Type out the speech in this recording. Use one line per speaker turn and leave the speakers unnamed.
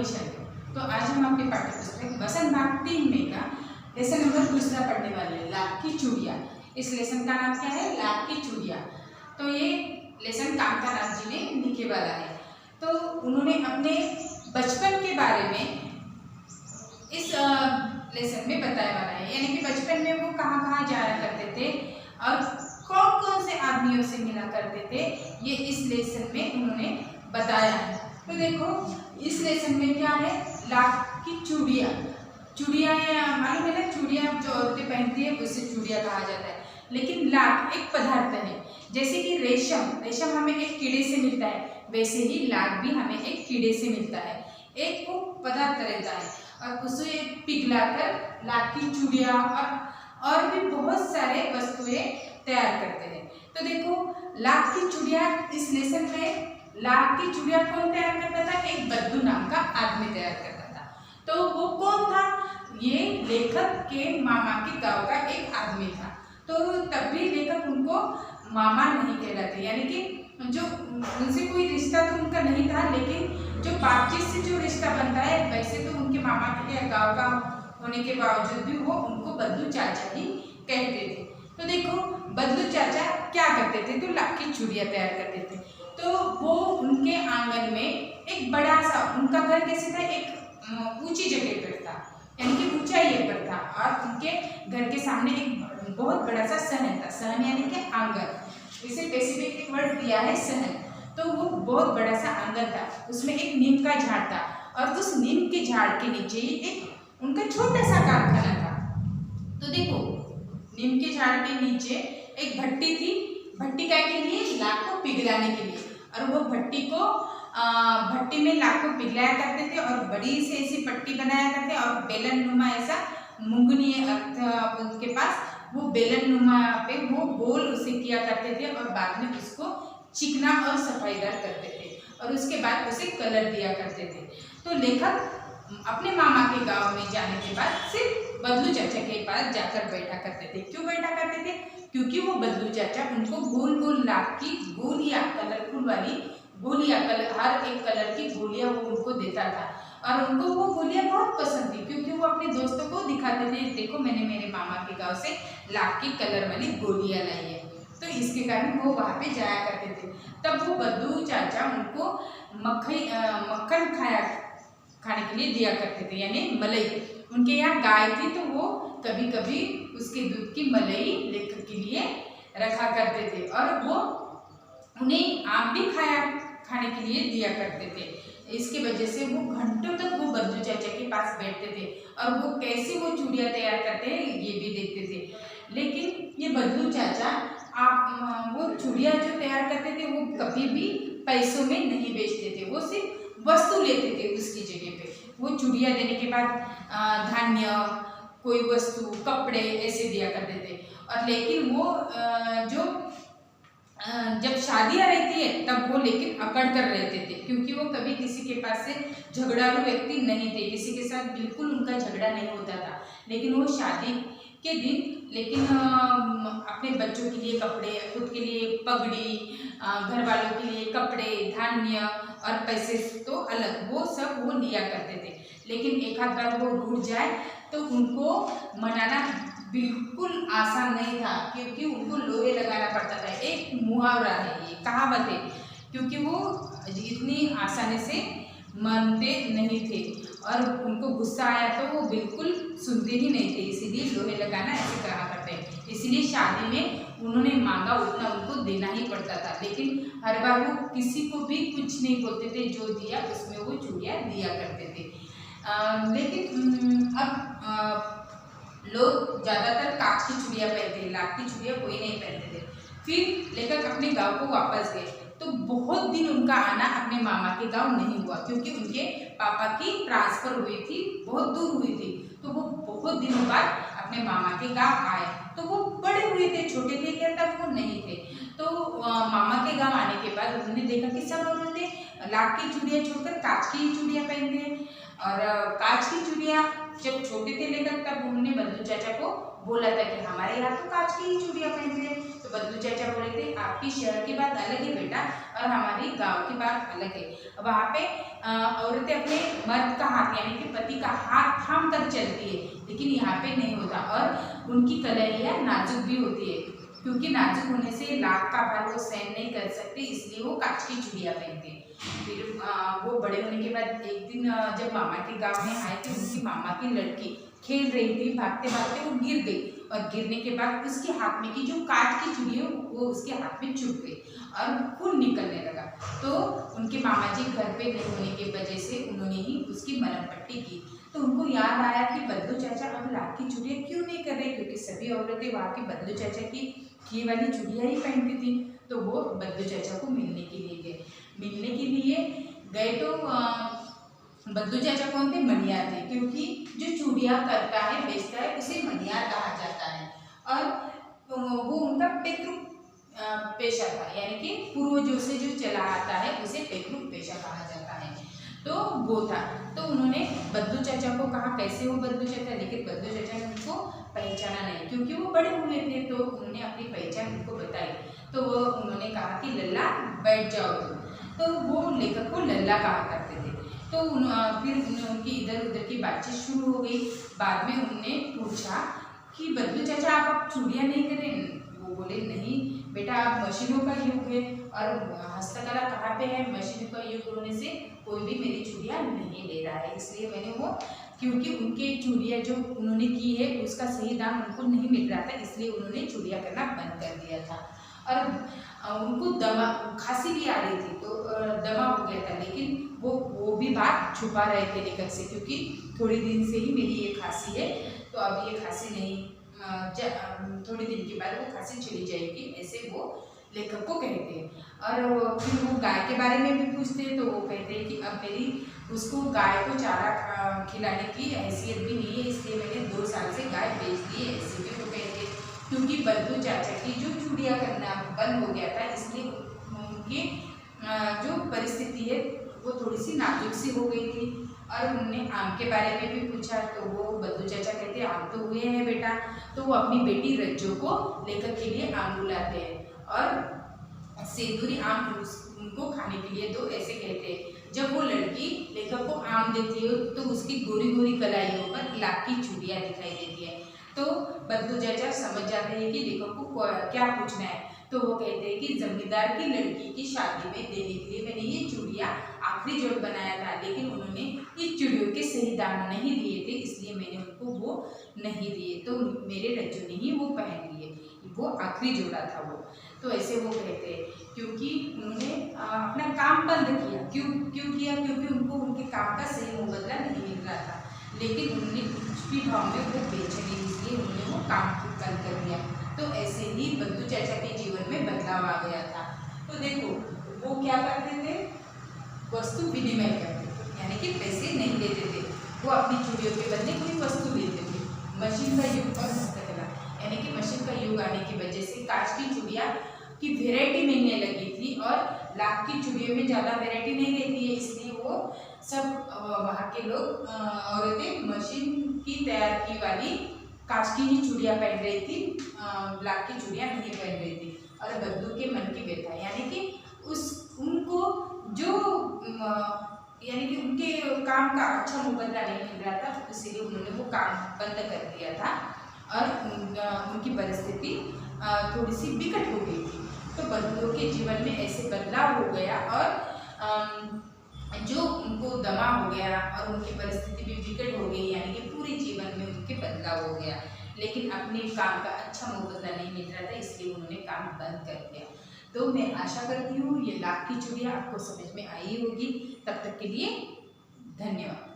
Innovation. तो आज हम आपके पाठ्य पुस्तक वसंत भाग 3 में का लेसन नंबर दूसरा पढ़ने वाले हैं, लाख की चूड़ियाँ। इस लेसन का नाम क्या है? लाख की चूड़ियाँ। तो ये लेसन कांताराम जी ने लिखे वाला है। तो उन्होंने अपने बचपन के बारे में इस लेसन में बताया वाला है, यानी कि बचपन में वो कहाँ कहाँ जाया करते थे और कौन कौन से आदमियों से मिला करते थे, ये इस लेसन में उन्होंने बताया है। तो देखो इस लेसन में क्या है? लाख की चूड़ियाँ। चूड़ियाँ मालूम है ना, चूड़ियाँ जो औरतें पहनती है उससे चूड़ियाँ कहा जाता है। लेकिन लाख एक पदार्थ है, जैसे कि रेशम हमें एक कीड़े से मिलता है, वैसे ही लाख भी हमें एक कीड़े से मिलता है। एक वो पदार्थ रहता है और उसे पिघलाकर लाख की चूड़ियाँ और भी बहुत सारे वस्तुएं तैयार करते हैं। तो देखो लाख की चूड़ियाँ इस लेसन में लाख की चूड़ियाँ कौन तैयार करता था? एक बद्दू नाम का आदमी तैयार करता था। तो वो कौन था? ये लेखक के मामा के गांव का एक आदमी था। तो तब भी लेखक उनको मामा नहीं कहलाते, यानी कि जो उनसे कोई रिश्ता तो उनका नहीं था, लेकिन जो बातचीत से जो रिश्ता बनता है वैसे तो उनके मामा के गाँव का होने के बावजूद भी वो उनको बद्दू चाचा ही कहते थे। तो देखो बद्दू चाचा क्या करते थे? तो लाख की चूड़ियाँ तैयार करते थे। तो वो उनके आंगन में एक बड़ा सा, उनका घर कैसे था? एक ऊंची जगह पर था, यानी कि ऊंचाई पर था, और उनके घर के सामने एक बहुत बड़ा सा सहन था। सहन यानी कि आंगन, इसे स्पेसिफिक एक वर्ड दिया है सहन। तो वो बहुत बड़ा सा आंगन था, उसमें एक नीम का झाड़ था और उस नीम के झाड़ के नीचे ही एक उनका छोटा सा कारखाना था। तो देखो नीम के झाड़ के नीचे एक भट्टी थी। भट्टी काय के लिए? लाख को पिघलाने के लिए। और वो भट्टी में लाख को पिघलाया करते थे और बड़ी से ऐसी पट्टी बनाया करते और बेलन नुमा ऐसा मुंगनी उनके पास, वो बेलन नुमा पे वो गोल उसे किया करते थे और बाद में उसको चिकना और सफाईदार करते थे और उसके बाद उसे कलर दिया करते थे। तो लेखक अपने मामा के गांव में जाने के बाद सिर्फ बद्दू चाचा के पास जाकर बैठा करते थे। क्यों बैठा करते थे? क्योंकि वो बद्दू चाचा उनको गोल गोल लाख की गोलियां, कलरफुल वाली गोलियां, हर एक कलर की गोलियां वो उनको देता था और उनको वो गोलियां बहुत पसंद थी, क्योंकि वो अपने दोस्तों को दिखाते थे, देखो मैंने मेरे मामा के गाँव से लाख की कलर वाली गोलियां लाई है। तो इसके कारण वो वहाँ पे जाया करते थे। तब वो बद्दू चाचा उनको मक्खन खाने के लिए दिया करते थे, यानी मलाई। उनके यहाँ गाय थी तो वो कभी कभी उसके दूध की मलाई लेकर के लिए रखा करते थे और वो उन्हें आम भी खाने के लिए दिया करते थे। इसकी वजह से वो घंटों तक वो बद्दू चाचा के पास बैठते थे और वो कैसे वो चूड़ियाँ तैयार करते हैं ये भी देखते थे। लेकिन ये बद्दू चाचा वो चूड़ियाँ जो तैयार करते थे वो कभी भी पैसों में नहीं बेचते थे, वो सिर्फ वस्तु लेते थे उसकी जगह पे। वो चूड़ियाँ देने के बाद धान्य, कोई वस्तु, कपड़े ऐसे दिया करते थे। और लेकिन वो जब शादियाँ रहती है तब वो लेकिन अकड़ कर रहते थे, क्योंकि वो कभी किसी के पास से झगड़ालू व्यक्ति नहीं थे, किसी के साथ बिल्कुल उनका झगड़ा नहीं होता था। लेकिन वो शादी के दिन लेकिन अपने बच्चों के लिए कपड़े, खुद के लिए पगड़ी, घर वालों के लिए कपड़े, धान्य और पैसे तो अलग, वो सब वो लिया करते थे। लेकिन एक आध बार वो रूठ जाए तो उनको मनाना बिल्कुल आसान नहीं था, क्योंकि उनको लोहे लगाना पड़ता था। एक मुहावरा है, ये कहावत है, क्योंकि वो इतनी आसानी से मानते नहीं थे और उनको गुस्सा आया तो वो बिल्कुल सुनते ही नहीं थे, इसीलिए लोहे लगाना ऐसे कहा करते हैं। इसीलिए शादी में उन्होंने मांगा उतना उनको देना ही पड़ता था, लेकिन हर बार वो किसी को भी कुछ नहीं बोलते थे, जो दिया उसमें वो चूड़ियाँ दिया करते थे। लेकिन अब लोग ज़्यादातर कांच की चूड़ियाँ पहनते हैं, लाख की चूड़ियाँ कोई नहीं पहनते थे। फिर लेखक अपने गाँव को वापस गए तो बहुत दिन उनका आना अपने मामा के गांव नहीं हुआ, क्योंकि उनके पापा की ट्रांसफ़र हुई थी, बहुत दूर हुई थी। तो वो बहुत दिनों बाद अपने मामा के गांव आए। तो वो बड़े हुए थे, छोटे थे क्या तब वो नहीं थे। तो मामा के गांव आने के बाद उन्होंने देखा कि सब औरतें लाख की चूड़ियाँ छोड़कर कांच की चूड़ियाँ पहनते हैं। और कांच की चूड़ियाँ जब छोटे थे लेकर तब उन्होंने बद्दू चाचा को बोला था कि हमारे यहाँ तो कांच की ही चूड़ियाँ पहनते हैं। तो बद्दू चाचा बोले थे आपकी शहर की बात अलग है बेटा, और हमारी गांव की बात अलग है। वहाँ पे औरतें अपने मर्द का हाथ यानी कि पति का हाथ थाम कर चलती है, लेकिन यहाँ पे नहीं होता। और उनकी कलाइयाँ नाजुक भी होती है, क्योंकि नाजुक होने से लाख का भार वो सहन नहीं कर सकते, इसलिए वो कांच की चूड़ियाँ पहनते हैं। फिर वो बड़े होने के बाद एक दिन जब मामा के गांव में आए थे, उनकी मामा की लड़की खेल रही थी, भागते भागते वो गिर गई और गिरने के बाद उसके हाथ में की जो कांच की चूड़ी है वो उसके हाथ में चुभ गई और खून निकलने लगा। तो उनके मामा जी घर पे नहीं होने की वजह से उन्होंने ही उसकी मरहम पट्टी की। तो उनको याद आया कि बदलू चाचा अब लाख की चूड़ियाँ क्यों नहीं कर रहे, क्योंकि सभी औरतें वहाँ के बदलू चाचा की ये वाली चूड़ियाँ ही पहनती थी। तो वो बदलू चाचा को मिलने के लिए गए। मिलने के लिए गए तो बदलू चाचा कौन थे? मनियार थे, क्योंकि जो चूड़ियाँ करता है बेचता है उसे मनियार कहा जाता है। और वो उनका पेतृ पेशा था, यानी कि पूर्वजों से जो चला आता है उसे पेतृ पेशा कहा जाता है। तो वो था। तो उन्होंने बदलू चाचा को कहा कैसे हो बदलू चाचा, लेकिन बदलू चाचा ने उनको पहचाना नहीं, क्योंकि वो बड़े हुए थे। तो उन्होंने अपनी पहचान उनको बताई। तो वो उन्होंने कहा कि लल्ला बैठ जाओ तुम। तो वो लेखक को लल्ला कहा करते थे। तो फिर उनकी इधर उधर की बातचीत शुरू हो गई। बाद में उन्होंने पूछा कि बदलू चाचा आप चूड़ियाँ नहीं करें? वो बोले नहीं बेटा, अब मशीनों का युग है और हस्तकला कहाँ पे है, मशीनों का युग होने से कोई भी मेरी चूड़ियाँ नहीं ले रहा है, इसलिए मैंने वो, क्योंकि उनके चूड़ियाँ जो उन्होंने की है उसका सही दाम उनको नहीं मिल रहा था, इसलिए उन्होंने चूड़ियाँ करना बंद कर दिया था। और उनको दमा खांसी भी आ रही थी, तो दमा हो गया था, लेकिन वो भी बात छुपा रहे थे लेखक से, क्योंकि थोड़ी दिन से ही मेरी ये खांसी है, तो अब ये खांसी नहीं, थोड़ी दिन के बाद वो खांसी चली जाएगी, ऐसे वो लेखक को कहते हैं। और फिर वो गाय के बारे में भी पूछते हैं, तो वो कहते हैं कि अब मेरी उसको गाय को चारा खिलाने की हैसियत भी नहीं है, इसलिए मैंने 2 साल से गाय बेच दी है, ऐसे भी वो कहते हैं। क्योंकि बदलू चाचा की जो चूड़ियाँ करना बंद हो गया था, इसलिए उनकी जो परिस्थिति है वो थोड़ी सी नाजुक सी हो गई थी। और उन्होंने आम के बारे में भी पूछा, तो वो बदलू चाचा कहते हैं आम तो हुए हैं बेटा। तो वो अपनी बेटी रज्जो को लेखक के लिए आम बुलाते हैं और सेंदूरी आम उनको खाने के लिए दो, ऐसे कहते हैं। जब वो लड़की लेखक को आम देती है तो उसकी गोरी गोरी कलाइयों पर लाख की चूड़ियाँ दिखाई देती है। तो बदलू चाचा समझ जाते हैं कि लेखक को क्या पूछना है। तो वो कहते हैं कि जमींदार की लड़की की शादी में देने के लिए मैंने ये चूड़ियाँ आखिरी जोड़ बनाया था, लेकिन उन्होंने इस चूड़ियों के सही दाम नहीं दिए थे, इसलिए मैंने उनको वो नहीं दिए, तो मेरे रज्जू ने ही वो पहन लिए, वो आखिरी जोड़ा था वो। तो ऐसे वो कहते हैं, क्योंकि उन्होंने अपना काम बंद किया। क्यों किया? क्योंकि उनको उनके काम का सही मुबदला नहीं मिल रहा था, लेकिन उन्होंने कुछ भी भाव में वो बेचे नहीं, इसलिए उन्होंने वो काम बंद कर दिया। तो ऐसे ही बदलू चाचा के जीवन में बदलाव आ गया था। तो देखो वो क्या करते थे, वस्तु विनिमय करते थे, यानी कि पैसे नहीं लेते थे, वो अपनी चूड़ियों के बदले कोई वस्तु लेते थे। मशीन का युग और हस्तकला, यानी कि मशीन का युग आने की वजह से कांच की चूड़ियाँ की वेराइटी मिलने लगी थी और लाख की चूड़ियों में ज़्यादा वेराइटी नहीं रहती है, इसलिए वो सब वहाँ के लोग औरतें मशीन की तैयार की वाली कांच की ही चूड़ियाँ पहन रही थी, लाख की चूड़ियाँ नहीं पहन रही थी। और बदलू के मन की व्यथा, यानी कि उनको जो यानी कि उनके काम का अच्छा मुबदला नहीं मिल रहा था, इसीलिए उन्होंने वो काम बंद कर दिया था और उनकी परिस्थिति थोड़ी सी विकट हो गई थी। तो बदलू के जीवन में ऐसे बदलाव हो गया और जो उनको दमा हो गया और उनकी परिस्थिति भी विकट हो गई, यानी कि पूरे जीवन में उनके बदलाव हो गया, लेकिन अपने काम का अच्छा मुबदला नहीं मिल रहा था, इसलिए उन्होंने काम बंद कर दिया। तो मैं आशा करती हूँ ये लाख की चूड़ियाँ आपको समझ में आई होगी। तब तक के लिए धन्यवाद।